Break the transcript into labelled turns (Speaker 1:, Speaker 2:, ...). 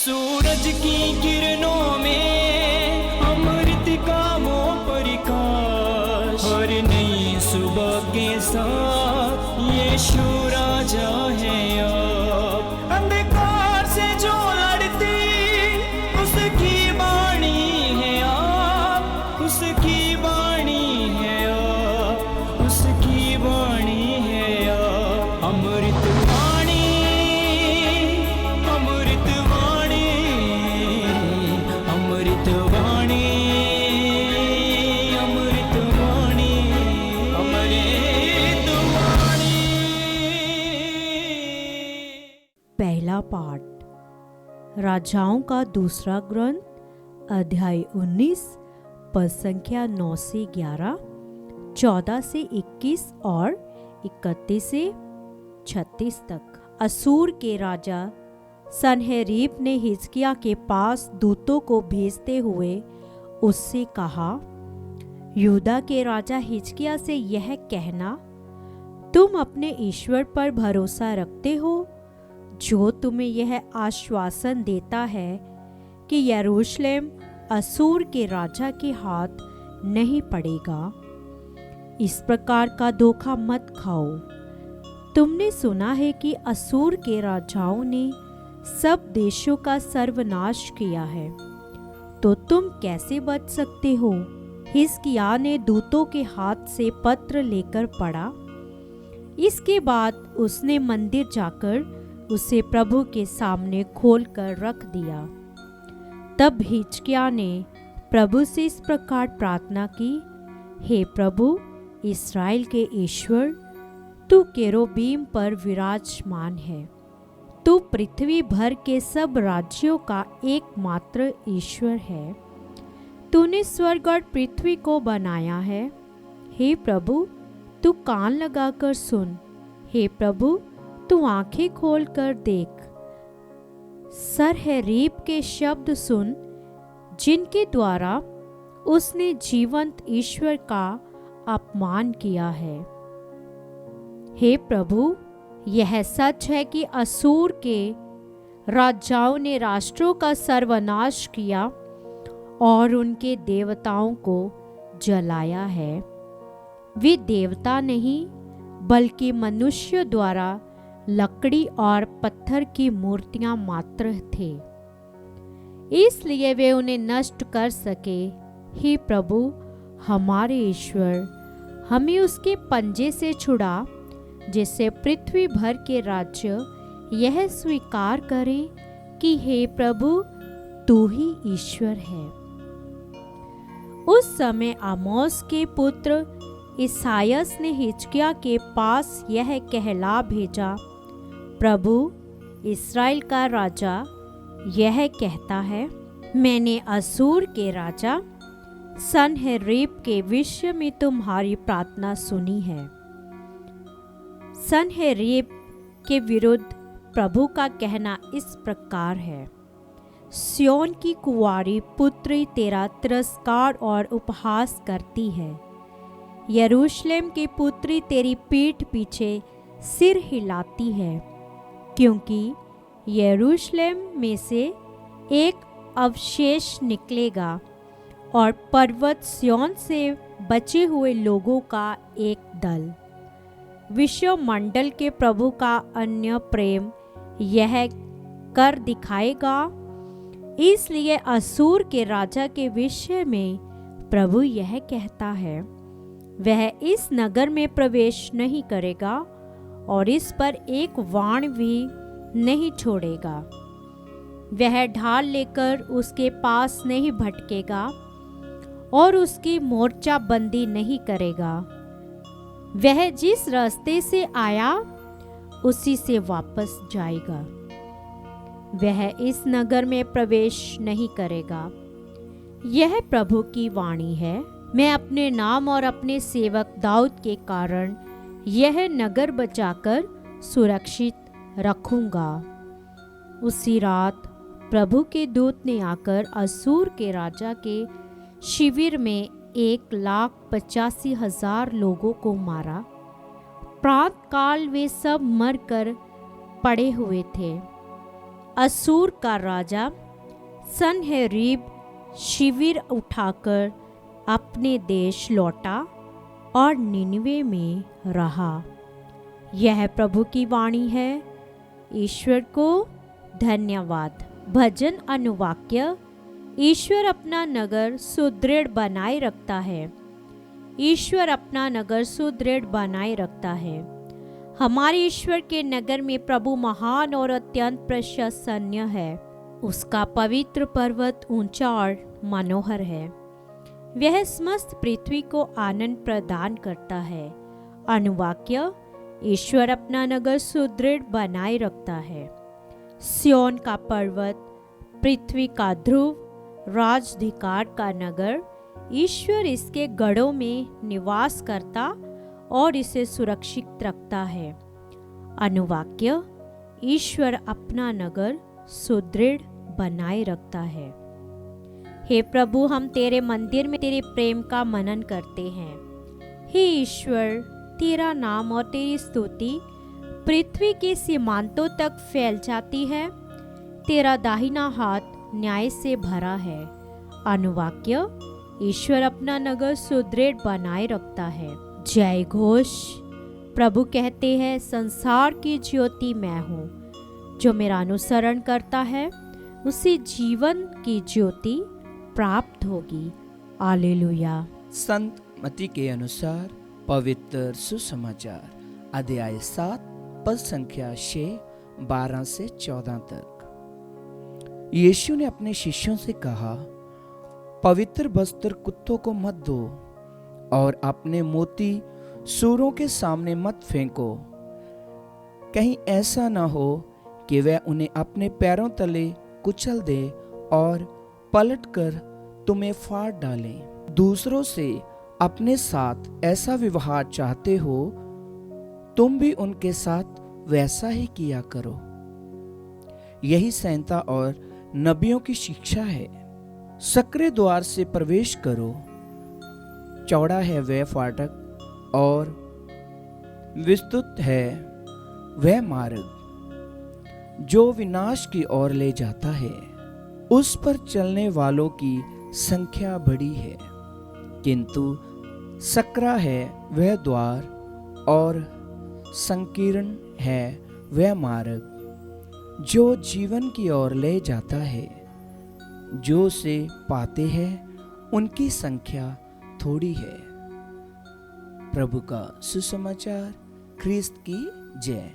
Speaker 1: सूरज की किरणों में अमृत का वो प्रकाश, हर नई सुबह के साथ यीशु राजा है अब। अंधकार से जो लड़ती उसकी वाणी है आप, उसकी वाणी है आप, उसकी वाणी है आप। अमृत वाणी, अमृत वाणी, अमृत वाणी, अमृत वाणी, अमृत वाणी।
Speaker 2: पहला पाठ राजाओं का दूसरा ग्रंथ अध्याय 19 पद संख्या 9 से 11, 14 से 21 और 31 से 36 तक। असूर के राजा सन्हेरीब ने हिजकिय्याह के पास दूतों को भेजते हुए उससे कहा, यहूदा के राजा हिजकिय्याह से यह कहना, तुम अपने ईश्वर पर भरोसा रखते हो जो तुम्हें यह आश्वासन देता है कि यरूशलेम असूर के राजा के हाथ नहीं पड़ेगा। इस प्रकार का धोखा मत खाओ। तुमने सुना है कि असूर के राजाओं ने सब देशों का सर्वनाश किया है, तो तुम कैसे बच सकते हो? हिजकिय्याह ने दूतों के हाथ से पत्र लेकर पढ़ा। इसके बाद उसने मंदिर जाकर उसे प्रभु के सामने खोलकर रख दिया। तब हिजकिय्याह ने प्रभु से इस प्रकार प्रार्थना की, हे प्रभु इस्राएल के ईश्वर, तू केरूबीम पर विराजमान है। तू पृथ्वी भर के सब राज्यों का एकमात्र ईश्वर है। तूने स्वर्ग और पृथ्वी को बनाया है। हे प्रभु, तू कान लगाकर सुन। हे प्रभु, तू आंखें खोलकर देख। सन्हेरीब के शब्द सुन, जिनके द्वारा उसने जीवंत ईश्वर का अपमान किया है। हे प्रभु, यह सच है कि असूर के राजाओं ने राष्ट्रों का सर्वनाश किया और उनके देवताओं को जलाया है। वे देवता नहीं बल्कि मनुष्य द्वारा लकड़ी और पत्थर की मूर्तियां मात्र थे, इसलिए वे उन्हें नष्ट कर सके। हे प्रभु हमारे ईश्वर, हमें उसके पंजे से छुड़ा, जिससे पृथ्वी भर के राज्य यह स्वीकार करें कि हे प्रभु तू ही ईश्वर है। उस समय आमोस के पुत्र ईसायास ने हिजकिय्याह के पास यह कहला भेजा, प्रभु इस्राएल का राजा यह कहता है, मैंने असूर के राजा सन्हेरीब के विषय में तुम्हारी प्रार्थना सुनी है। सन्हेरीब के विरुद्ध प्रभु का कहना इस प्रकार है, सिय्योन की कुंवारी पुत्री तेरा तिरस्कार और उपहास करती है। यरूशलेम की पुत्री तेरी पीठ पीछे सिर हिलाती है, क्योंकि यरूशलेम में से एक अवशेष निकलेगा और पर्वत सिय्योन से बचे हुए लोगों का एक दल। विश्वमंडल के प्रभु का अन्य प्रेम यह कर दिखाएगा। इसलिए असूर के राजा के विषय में प्रभु यह कहता है, वह इस नगर में प्रवेश नहीं करेगा और इस पर एक वाण भी नहीं छोड़ेगा। वह ढाल लेकर उसके पास नहीं भटकेगा और उसकी मोर्चाबंदी नहीं करेगा। वह जिस रास्ते से आया उसी से वापस जाएगा। वह इस नगर में प्रवेश नहीं करेगा। यह प्रभु की वाणी है। मैं अपने नाम और अपने सेवक दाऊद के कारण यह नगर बचाकर सुरक्षित रखूंगा। उसी रात प्रभु के दूत ने आकर असूर के राजा के शिविर में 1,85,000 लोगों को मारा। प्रातःकाल वे सब मरकर पड़े हुए थे। असूर का राजा सनहेरीब शिविर उठाकर अपने देश लौटा और निनवे में रहा। यह प्रभु की वाणी है। ईश्वर को धन्यवाद। भजन अनुवाक्य। ईश्वर अपना नगर सुदृढ़ बनाए रखता है। ईश्वर अपना नगर सुदृढ़ बनाए रखता है। हमारे ईश्वर के नगर में प्रभु महान और अत्यंत प्रशंसनीय है। उसका पवित्र पर्वत ऊंचा और मनोहर है। वह समस्त पृथ्वी को आनंद प्रदान करता है। अनुवाक्य। ईश्वर अपना नगर सुदृढ़ बनाए रखता है। सियोन का पर्वत, पृथ्वी का ध्रुव, राजधिकार का नगर, ईश्वर इसके गढ़ों में निवास करता और इसे सुरक्षित रखता है। अनुवाक्य। ईश्वर अपना नगर सुदृढ़ बनाए रखता है। हे प्रभु, हम तेरे मंदिर में तेरे प्रेम का मनन करते हैं। हे ईश्वर, तेरा नाम और तेरी स्तुति पृथ्वी के सीमांतों तक फैल जाती है। तेरा दाहिना हाथ न्याय से भरा है। अनुवाक्य। ईश्वर अपना नगर सुदृढ़ बनाए रखता है। जय घोष। प्रभु कहते हैं, संसार की ज्योति मैं हूँ। जो मेरा अनुसरण करता है उसे जीवन की ज्योति प्राप्त होगी। हालेलुया।
Speaker 3: संत मत्ती के अनुसार पवित्र सुसमाचार अध्याय 7 पद संख्या 6, 12 से 14 तक। यीशु ने अपने शिष्यों से कहा, पवित्र वस्त्र कुत्तों को मत दो और अपने मोती सूरों के सामने मत फेंको। कहीं ऐसा ना हो कि वह उन्हें अपने पैरों तले कुचल दे और पलटकर तुम्हें फाड़ डालें। दूसरों से अपने साथ ऐसा व्यवहार चाहते हो, तुम भी उनके साथ वैसा ही किया करो। यही संहिता और नबियों की शिक्षा है। सक्रिय द्वार से प्रवेश करो। चौड़ा है वह फाटक और विस्तृत है वह मार्ग जो विनाश की ओर ले जाता है। उस पर चलने वालों की संख्या बड़ी है, किंतु सकरा है वह द्वार और संकीर्ण है वह मार्ग जो जीवन की ओर ले जाता है। जो उसे पाते हैं उनकी संख्या थोड़ी है। प्रभु का सुसमाचार। ख्रिस्त की जय।